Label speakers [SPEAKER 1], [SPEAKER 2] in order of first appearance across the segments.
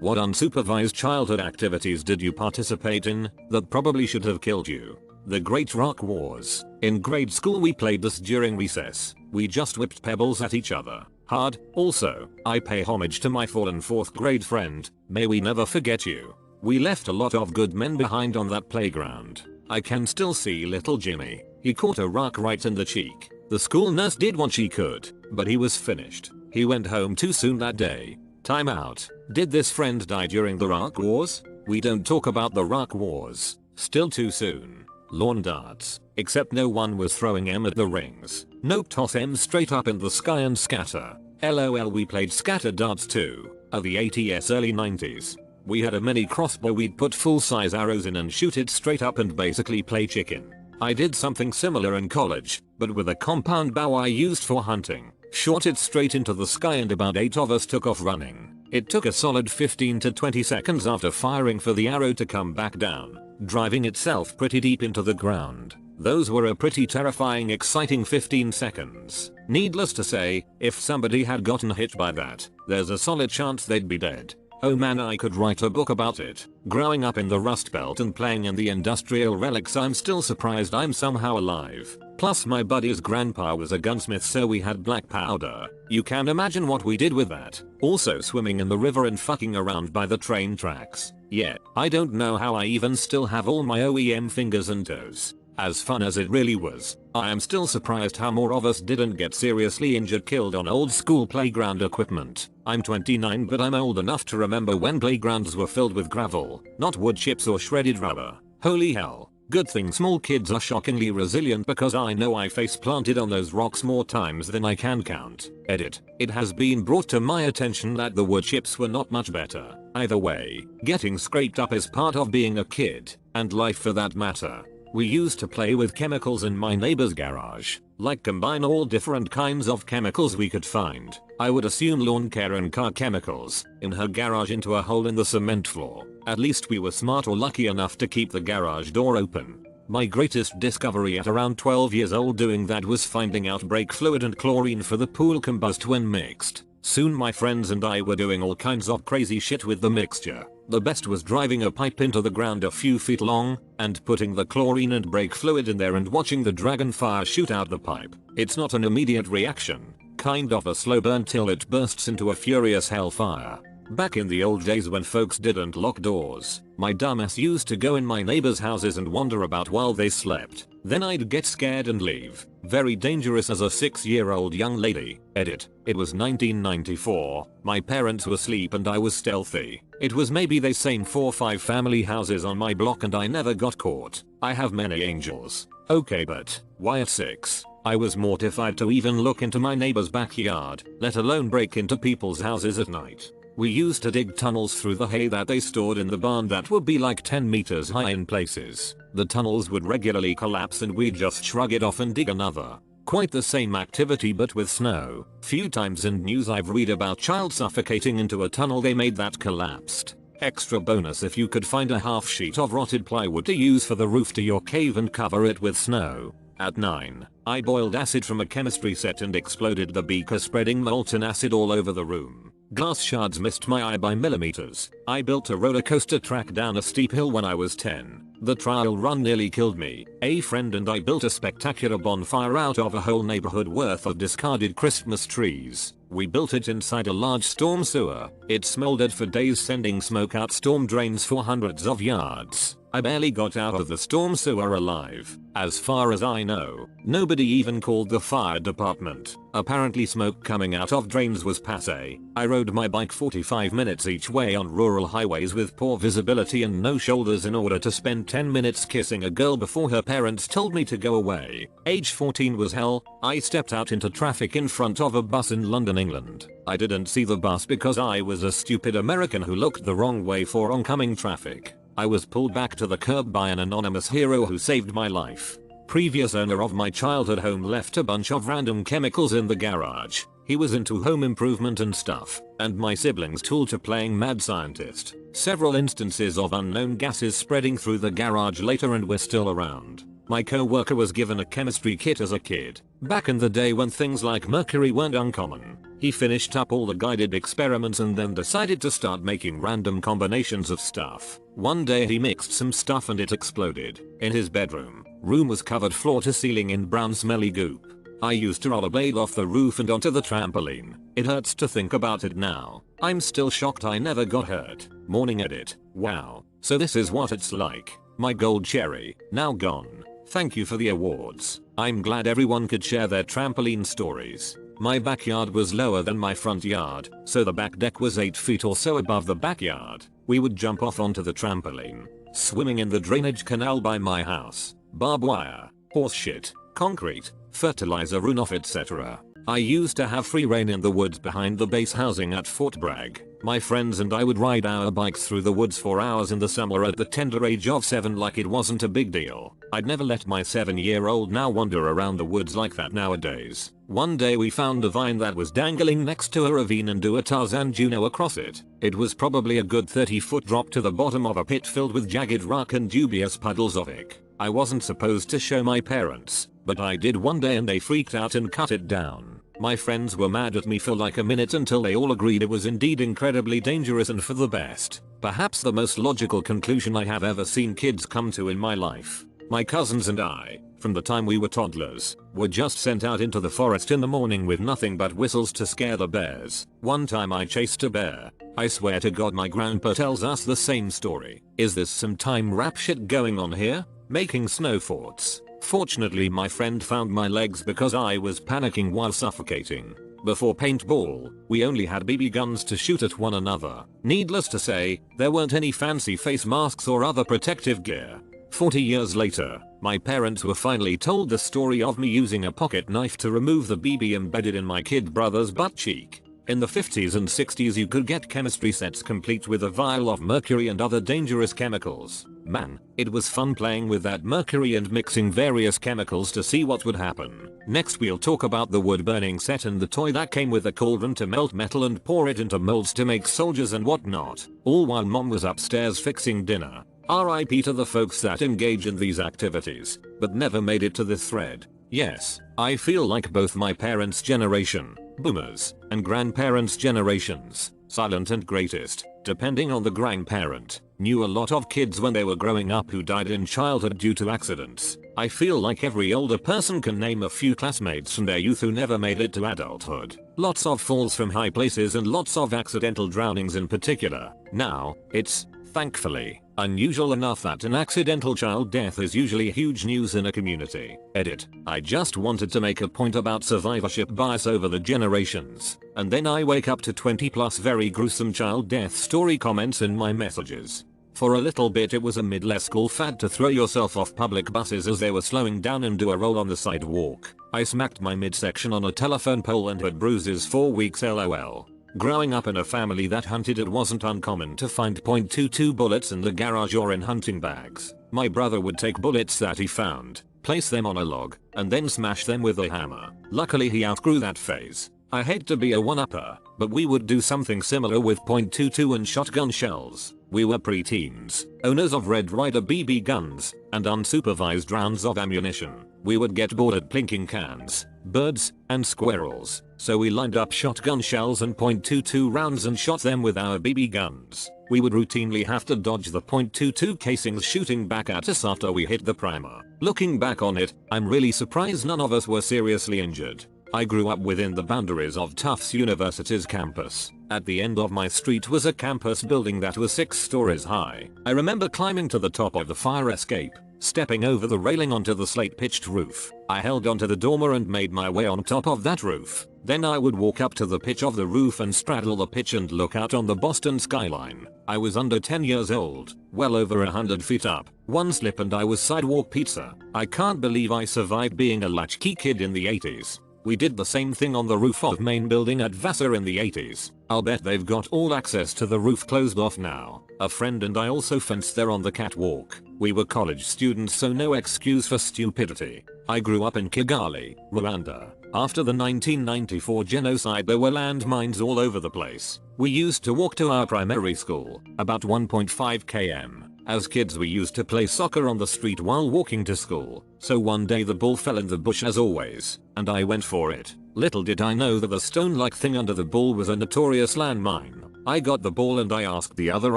[SPEAKER 1] What unsupervised childhood activities did you participate in that probably should have killed you? The Great Rock Wars. In grade school we played this during recess. We just whipped pebbles at each other. Hard. Also, I pay homage to my fallen 4th grade friend. May we never forget you. We left a lot of good men behind on that playground. I can still see little Jimmy. He caught a rock right in the cheek. The school nurse did what she could, but he was finished. He went home too soon that day. Time out. Did this friend die during the Rock Wars? We don't talk about the Rock Wars. Still too soon. Lawn darts. Except no one was throwing M at the rings. Nope, toss M straight up in the sky and scatter. LOL, we played scatter darts too. The 80s early 90s. We had a mini crossbow we'd put full size arrows in and shoot it straight up and basically play chicken. I did something similar in college, but with a compound bow I used for hunting. Shot it straight into the sky and about 8 of us took off running. It took a solid 15 to 20 seconds after firing for the arrow to come back down, driving itself pretty deep into the ground. Those were a pretty terrifying, exciting 15 seconds. Needless to say, if somebody had gotten hit by that, there's a solid chance they'd be dead. Oh man, I could write a book about it. Growing up in the Rust Belt and playing in the industrial relics, I'm still surprised I'm somehow alive. Plus my buddy's grandpa was a gunsmith, so we had black powder. You can imagine what we did with that. Also swimming in the river and fucking around by the train tracks. Yeah, I don't know how I even still have all my OEM fingers and toes. As fun as it really was, I am still surprised how more of us didn't get seriously injured, killed on old school playground equipment. I'm 29, but I'm old enough to remember when playgrounds were filled with gravel, not wood chips or shredded rubber. Holy hell. Good thing small kids are shockingly resilient, because I know I face planted on those rocks more times than I can count. Edit. It has been brought to my attention that the wood chips were not much better. Either way, getting scraped up is part of being a kid, and life for that matter. We used to play with chemicals in my neighbor's garage, like combine all different kinds of chemicals we could find. I would assume lawn care and car chemicals, in her garage into a hole in the cement floor. At least we were smart or lucky enough to keep the garage door open. My greatest discovery at around 12 years old doing that was finding out brake fluid and chlorine for the pool combust when mixed. Soon my friends and I were doing all kinds of crazy shit with the mixture. The best was driving a pipe into the ground a few feet long and putting the chlorine and brake fluid in there and watching the dragon fire shoot out the pipe. It's not an immediate reaction, kind of a slow burn till it bursts into a furious hellfire. Back in the old days when folks didn't lock doors, my dumbass used to go in my neighbors' houses and wander about while they slept. Then I'd get scared and leave. Very dangerous as a 6-year-old young lady. Edit. It was 1994. My parents were asleep and I was stealthy. It was maybe the same 4 or 5 family houses on my block and I never got caught. I have many angels. Okay, but why at 6? I was mortified to even look into my neighbor's backyard, let alone break into people's houses at night. We used to dig tunnels through the hay that they stored in the barn that would be like 10 meters high in places. The tunnels would regularly collapse and we'd just shrug it off and dig another. Quite the same activity but with snow. Few times in news I've read about child suffocating into a tunnel they made that collapsed. Extra bonus if you could find a half sheet of rotted plywood to use for the roof to your cave and cover it with snow. At 9, I boiled acid from a chemistry set and exploded the beaker, spreading molten acid all over the room. Glass shards missed my eye by millimeters. I built a roller coaster track down a steep hill when I was 10. The trial run nearly killed me. A friend and I built a spectacular bonfire out of a whole neighborhood worth of discarded Christmas trees. We built it inside a large storm sewer. It smoldered for days, sending smoke out storm drains for hundreds of yards. I barely got out of the storm sewer alive. As far as I know, nobody even called the fire department. Apparently smoke coming out of drains was passe. I rode my bike 45 minutes each way on rural highways with poor visibility and no shoulders in order to spend 10 minutes kissing a girl before her parents told me to go away. Age 14 was hell. I stepped out into traffic in front of a bus in London, England. I didn't see the bus because I was a stupid American who looked the wrong way for oncoming traffic. I was pulled back to the curb by an anonymous hero who saved my life. Previous owner of my childhood home left a bunch of random chemicals in the garage. He was into home improvement and stuff, and my siblings tooled to playing mad scientist. Several instances of unknown gases spreading through the garage later and we're still around. My co-worker was given a chemistry kit as a kid, back in the day when things like mercury weren't uncommon. He finished up all the guided experiments and then decided to start making random combinations of stuff. One day he mixed some stuff and it exploded. In his bedroom, room was covered floor to ceiling in brown smelly goop. I used to rollerblade off the roof and onto the trampoline. It hurts to think about it now. I'm still shocked I never got hurt. Morning edit. Wow. So this is what it's like. My gold cherry, now gone. Thank you for the awards. I'm glad everyone could share their trampoline stories. My backyard was lower than my front yard, so the back deck was 8 feet or so above the backyard. We would jump off onto the trampoline, swimming in the drainage canal by my house. Barbed wire, horse shit, concrete, fertilizer runoff, etc. I used to have free reign in the woods behind the base housing at Fort Bragg. My friends and I would ride our bikes through the woods for hours in the summer at the tender age of 7 like it wasn't a big deal. I'd never let my 7-year-old now wander around the woods like that nowadays. One day we found a vine that was dangling next to a ravine and do a Tarzan Juno across it. It was probably a good 30-foot drop to the bottom of a pit filled with jagged rock and dubious puddles of ick. I wasn't supposed to show my parents, but I did one day and they freaked out and cut it down. My friends were mad at me for like a minute until they all agreed it was indeed incredibly dangerous and for the best. Perhaps the most logical conclusion I have ever seen kids come to in my life. My cousins and I, from the time we were toddlers, were just sent out into the forest in the morning with nothing but whistles to scare the bears. One time I chased a bear. I swear to God my grandpa tells us the same story. Is this some time rap shit going on here? Making snow forts. Fortunately my friend found my legs because I was panicking while suffocating. Before paintball, we only had BB guns to shoot at one another. Needless to say, there weren't any fancy face masks or other protective gear. 40 years later, my parents were finally told the story of me using a pocket knife to remove the BB embedded in my kid brother's butt cheek. In the 50s and 60s you could get chemistry sets complete with a vial of mercury and other dangerous chemicals. Man, it was fun playing with that mercury and mixing various chemicals to see what would happen. Next we'll talk about the wood burning set and the toy that came with a cauldron to melt metal and pour it into molds to make soldiers and whatnot. All while mom was upstairs fixing dinner. RIP to the folks that engage in these activities, but never made it to this thread. Yes, I feel like both my parents' generation, boomers, and grandparents' generations, silent and greatest, depending on the grandparent, knew a lot of kids when they were growing up who died in childhood due to accidents. I feel like every older person can name a few classmates from their youth who never made it to adulthood. Lots of falls from high places and lots of accidental drownings in particular. Now, it's, thankfully, unusual enough that an accidental child death is usually huge news in a community. Edit. I just wanted to make a point about survivorship bias over the generations, and then I wake up to 20+ very gruesome child death story comments in my messages. For a little bit it was a mid-level school fad to throw yourself off public buses as they were slowing down and do a roll on the sidewalk. I smacked my midsection on a telephone pole and had bruises for weeks lol. Growing up in a family that hunted, it wasn't uncommon to find .22 bullets in the garage or in hunting bags. My brother would take bullets that he found, place them on a log, and then smash them with a hammer. Luckily he outgrew that phase. I hate to be a one-upper, but we would do something similar with .22 and shotgun shells. We were preteens, owners of Red Ryder BB guns, and unsupervised rounds of ammunition. We would get bored at plinking cans, birds, and squirrels, so we lined up shotgun shells and .22 rounds and shot them with our BB guns. We would routinely have to dodge the .22 casings shooting back at us after we hit the primer. Looking back on it, I'm really surprised none of us were seriously injured. I grew up within the boundaries of Tufts University's campus. At the end of my street was a campus building that was 6 stories high. I remember climbing to the top of the fire escape, stepping over the railing onto the slate-pitched roof. I held onto the dormer and made my way on top of that roof. Then I would walk up to the pitch of the roof and straddle the pitch and look out on the Boston skyline. I was under 10 years old, well over 100 feet up. One slip and I was sidewalk pizza. I can't believe I survived being a latchkey kid in the 80s. We did the same thing on the roof of main building at Vassar in the 80s. I'll bet they've got all access to the roof closed off now. A friend and I also fenced there on the catwalk. We were college students, so no excuse for stupidity. I grew up in Kigali, Rwanda. After the 1994 genocide there were landmines all over the place. We used to walk to our primary school, about 1.5 km. As kids we used to play soccer on the street while walking to school, so one day the ball fell in the bush as always, and I went for it. Little did I know that the stone-like thing under the ball was a notorious landmine. I got the ball and I asked the other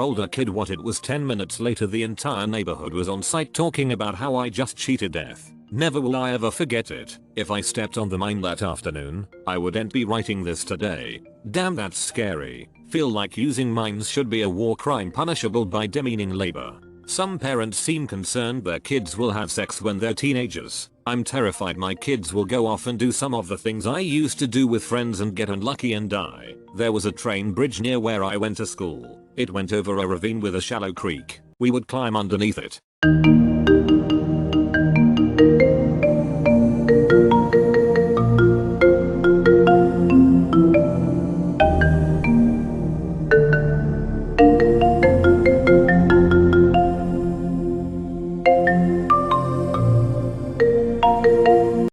[SPEAKER 1] older kid what it was. 10 minutes later the entire neighborhood was on site talking about how I just cheated death. Never will I ever forget it. If I stepped on the mine that afternoon, I wouldn't be writing this today. Damn, that's scary. Feel like using mines should be a war crime punishable by demeaning labor. Some parents seem concerned their kids will have sex when they're teenagers. I'm terrified my kids will go off and do some of the things I used to do with friends and get unlucky and die. There was a train bridge near where I went to school. It went over a ravine with a shallow creek. We would climb underneath it.